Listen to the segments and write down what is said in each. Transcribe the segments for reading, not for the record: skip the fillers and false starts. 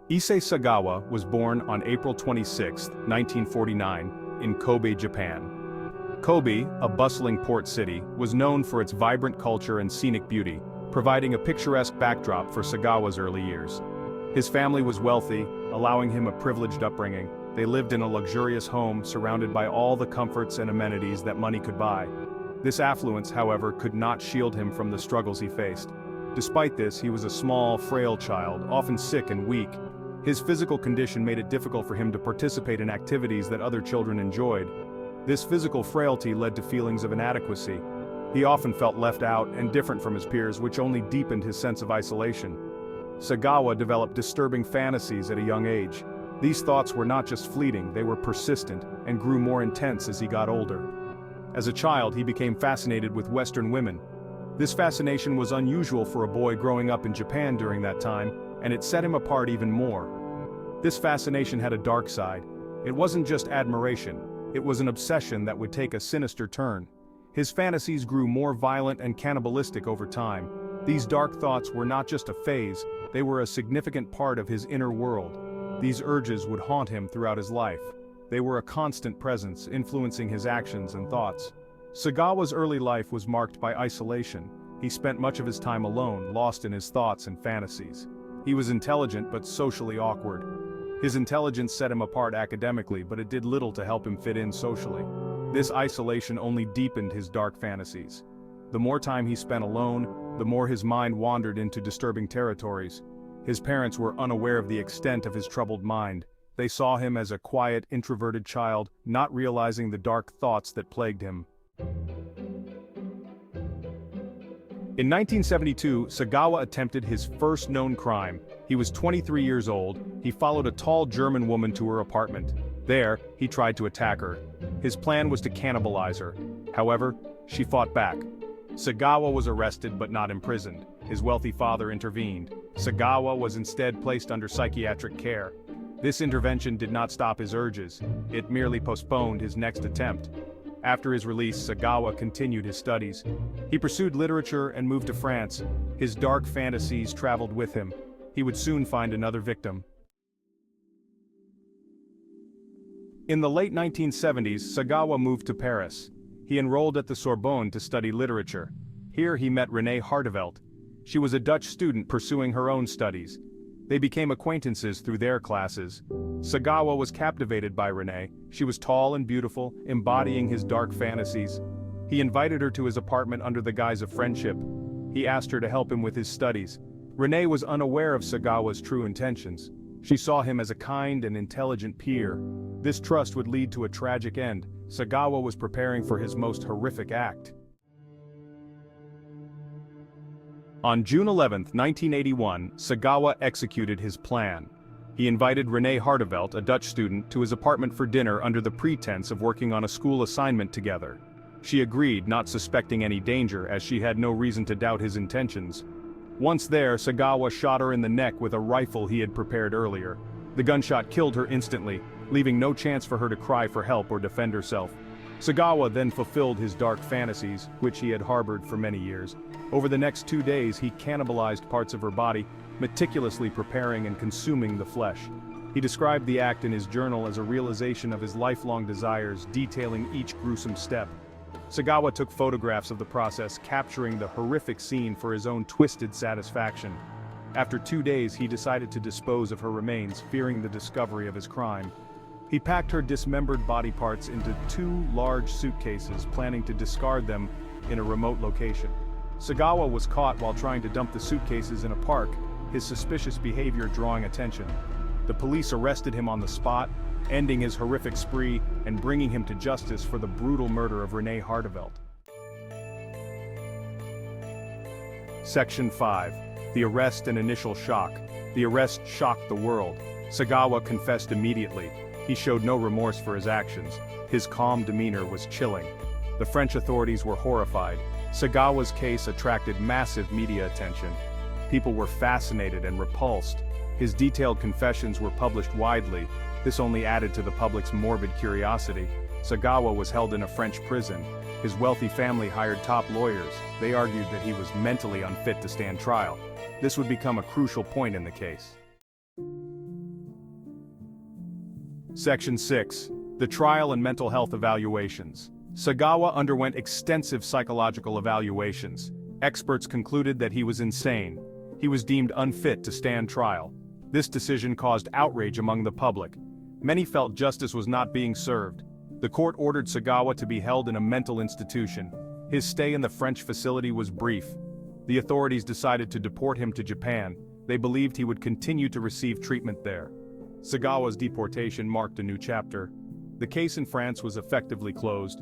Issei Sagawa was born on April 26, 1949, in Kobe, Japan. Kobe, a bustling port city, was known for its vibrant culture and scenic beauty, providing a picturesque backdrop for Sagawa's early years. His family was wealthy, allowing him a privileged upbringing. They lived in a luxurious home surrounded by all the comforts and amenities that money could buy. This affluence, however, could not shield him from the struggles he faced. Despite this, he was a small, frail child, often sick and weak. His physical condition made it difficult for him to participate in activities that other children enjoyed. This physical frailty led to feelings of inadequacy. He often felt left out and different from his peers, which only deepened his sense of isolation. Sagawa developed disturbing fantasies at a young age. These thoughts were not just fleeting, they were persistent and grew more intense as he got older. As a child, he became fascinated with Western women. This fascination was unusual for a boy growing up in Japan during that time, and it set him apart even more. This fascination had a dark side. It wasn't just admiration, it was an obsession that would take a sinister turn. His fantasies grew more violent and cannibalistic over time. These dark thoughts were not just a phase, they were a significant part of his inner world. These urges would haunt him throughout his life. They were a constant presence, influencing his actions and thoughts. Sagawa's early life was marked by isolation. He spent much of his time alone, lost in his thoughts and fantasies. He was intelligent but socially awkward. His intelligence set him apart academically, but it did little to help him fit in socially. This isolation only deepened his dark fantasies. The more time he spent alone, the more his mind wandered into disturbing territories. His parents were unaware of the extent of his troubled mind. They saw him as a quiet, introverted child, not realizing the dark thoughts that plagued him. In 1972, Sagawa attempted his first known crime. He was 23 years old. He followed a tall German woman to her apartment. There, he tried to attack her. His plan was to cannibalize her. However, she fought back. Sagawa was arrested but not imprisoned. His wealthy father intervened. Sagawa was instead placed under psychiatric care. This intervention did not stop his urges. It merely postponed his next attempt. After his release, Sagawa continued his studies. He pursued literature and moved to France. His dark fantasies traveled with him. He would soon find another victim. In the late 1970s, Sagawa moved to Paris. He enrolled at the Sorbonne to study literature. Here he met Renée Hartevelt. She was a Dutch student pursuing her own studies. They became acquaintances through their classes. Sagawa was captivated by Renée. She was tall and beautiful, embodying his dark fantasies. He invited her to his apartment under the guise of friendship. He asked her to help him with his studies. Renée was unaware of Sagawa's true intentions. She saw him as a kind and intelligent peer. This trust would lead to a tragic end. Sagawa was preparing for his most horrific act. On June 11, 1981, Sagawa executed his plan. He invited Renée Hartevelt, a Dutch student, to his apartment for dinner under the pretense of working on a school assignment together. She agreed, not suspecting any danger, as she had no reason to doubt his intentions. Once there, Sagawa shot her in the neck with a rifle he had prepared earlier. The gunshot killed her instantly, leaving no chance for her to cry for help or defend herself. Sagawa then fulfilled his dark fantasies, which he had harbored for many years. Over the next 2 days, he cannibalized parts of her body, meticulously preparing and consuming the flesh. He described the act in his journal as a realization of his lifelong desires, detailing each gruesome step. Sagawa took photographs of the process, capturing the horrific scene for his own twisted satisfaction. After 2 days, he decided to dispose of her remains, fearing the discovery of his crime. He packed her dismembered body parts into 2 large suitcases, planning to discard them in a remote location. Sagawa was caught while trying to dump the suitcases in a park, his suspicious behavior drawing attention. The police arrested him on the spot, ending his horrific spree and bringing him to justice for the brutal murder of Renée Hartevelt. Section 5. The Arrest and Initial Shock. The arrest shocked the world. Sagawa confessed immediately. He showed no remorse for his actions. His calm demeanor was chilling. The French authorities were horrified. Sagawa's case attracted massive media attention. People were fascinated and repulsed. His detailed confessions were published widely. This only added to the public's morbid curiosity. Sagawa was held in a French prison. His wealthy family hired top lawyers. They argued that he was mentally unfit to stand trial. This would become a crucial point in the case. Section 6. The Trial and Mental Health Evaluations. Sagawa underwent extensive psychological evaluations. Experts concluded that he was insane. He was deemed unfit to stand trial. This decision caused outrage among the public. Many felt justice was not being served. The court ordered Sagawa to be held in a mental institution. His stay in the French facility was brief. The authorities decided to deport him to Japan. They believed he would continue to receive treatment there. Sagawa's deportation marked a new chapter. The case in France was effectively closed.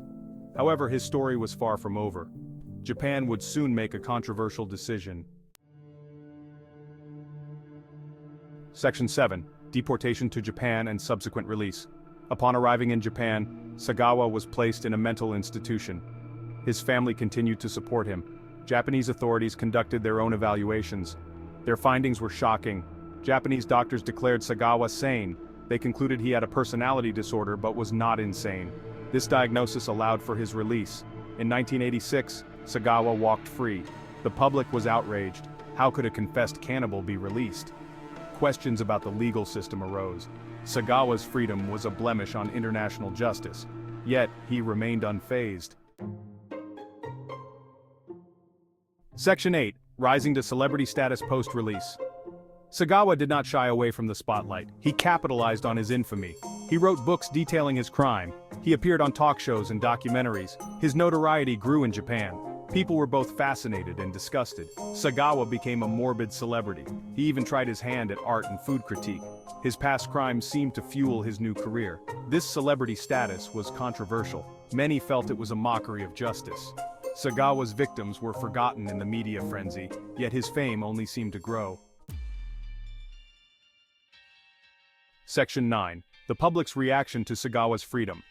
However, his story was far from over. Japan would soon make a controversial decision. Section 7. Deportation to Japan and subsequent release. Upon arriving in Japan, Sagawa was placed in a mental institution. His family continued to support him. Japanese authorities conducted their own evaluations. Their findings were shocking. Japanese doctors declared Sagawa sane. They concluded he had a personality disorder but was not insane. This diagnosis allowed for his release. In 1986, Sagawa walked free. The public was outraged. How could a confessed cannibal be released? Questions about the legal system arose. Sagawa's freedom was a blemish on international justice. Yet, he remained unfazed. Section 8. Rising to celebrity status post-release. Sagawa did not shy away from the spotlight. He capitalized on his infamy. He wrote books detailing his crime. He appeared on talk shows and documentaries. His notoriety grew in Japan. People were both fascinated and disgusted. Sagawa became a morbid celebrity. He even tried his hand at art and food critique. His past crimes seemed to fuel his new career. This celebrity status was controversial. Many felt it was a mockery of justice. Sagawa's victims were forgotten in the media frenzy, yet his fame only seemed to grow. Section 9. The public's reaction to Sagawa's freedom.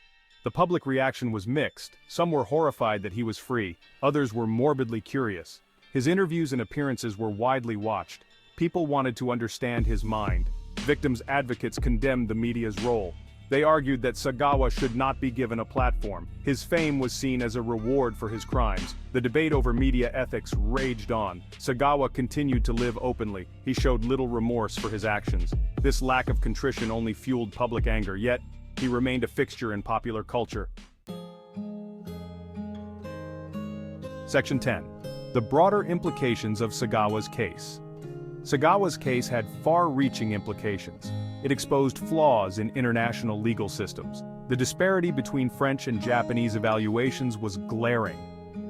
The public reaction was mixed. Some were horrified that he was free. Others were morbidly curious. His interviews and appearances were widely watched. People wanted to understand his mind. Victims' advocates condemned the media's role. They argued that Sagawa should not be given a platform. His fame was seen as a reward for his crimes. The debate over media ethics raged on. Sagawa continued to live openly. He showed little remorse for his actions. This lack of contrition only fueled public anger, yet he remained a fixture in popular culture. Section 10. The broader implications of Sagawa's case. Sagawa's case had far-reaching implications. It exposed flaws in international legal systems. The disparity between French and Japanese evaluations was glaring.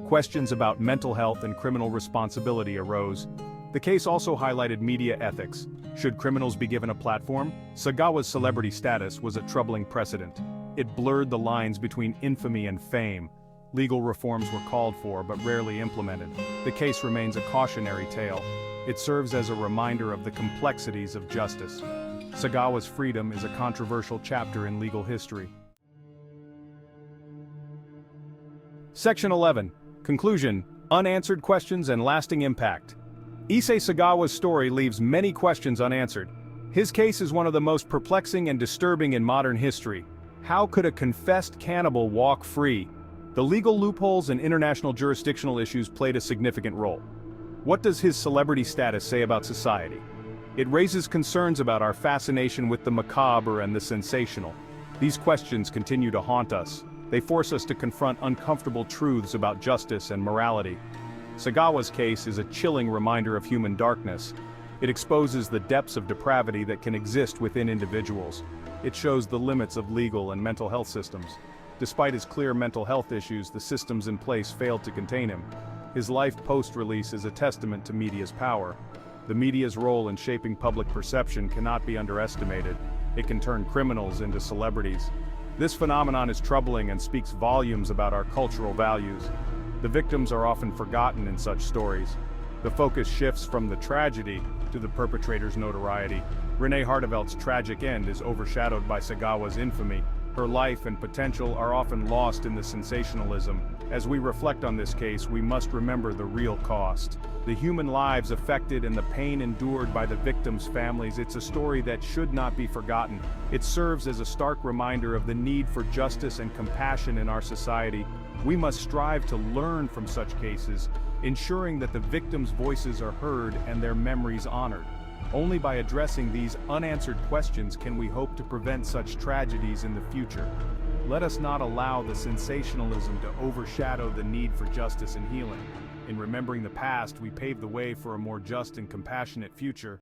Questions about mental health and criminal responsibility arose. The case also highlighted media ethics. Should criminals be given a platform? Sagawa's celebrity status was a troubling precedent. It blurred the lines between infamy and fame. Legal reforms were called for but rarely implemented. The case remains a cautionary tale. It serves as a reminder of the complexities of justice. Sagawa's freedom is a controversial chapter in legal history. Section 11. Conclusion. Unanswered questions and lasting impact. Issei Sagawa's story leaves many questions unanswered. His case is one of the most perplexing and disturbing in modern history. How could a confessed cannibal walk free? The legal loopholes and international jurisdictional issues played a significant role. What does his celebrity status say about society? It raises concerns about our fascination with the macabre and the sensational. These questions continue to haunt us. They force us to confront uncomfortable truths about justice and morality. Sagawa's case is a chilling reminder of human darkness. It exposes the depths of depravity that can exist within individuals. It shows the limits of legal and mental health systems. Despite his clear mental health issues, the systems in place failed to contain him. His life post-release is a testament to media's power. The media's role in shaping public perception cannot be underestimated. It can turn criminals into celebrities. This phenomenon is troubling and speaks volumes about our cultural values. The victims are often forgotten in such stories. The focus shifts from the tragedy to the perpetrator's notoriety. Renée Hardevelt's tragic end is overshadowed by Sagawa's infamy. Her life and potential are often lost in the sensationalism. As we reflect on this case, we must remember the real cost. The human lives affected and the pain endured by the victims' families. It's a story that should not be forgotten. It serves as a stark reminder of the need for justice and compassion in our society. We must strive to learn from such cases, ensuring that the victims' voices are heard and their memories honored. Only by addressing these unanswered questions can we hope to prevent such tragedies in the future. Let us not allow the sensationalism to overshadow the need for justice and healing. In remembering the past, we pave the way for a more just and compassionate future.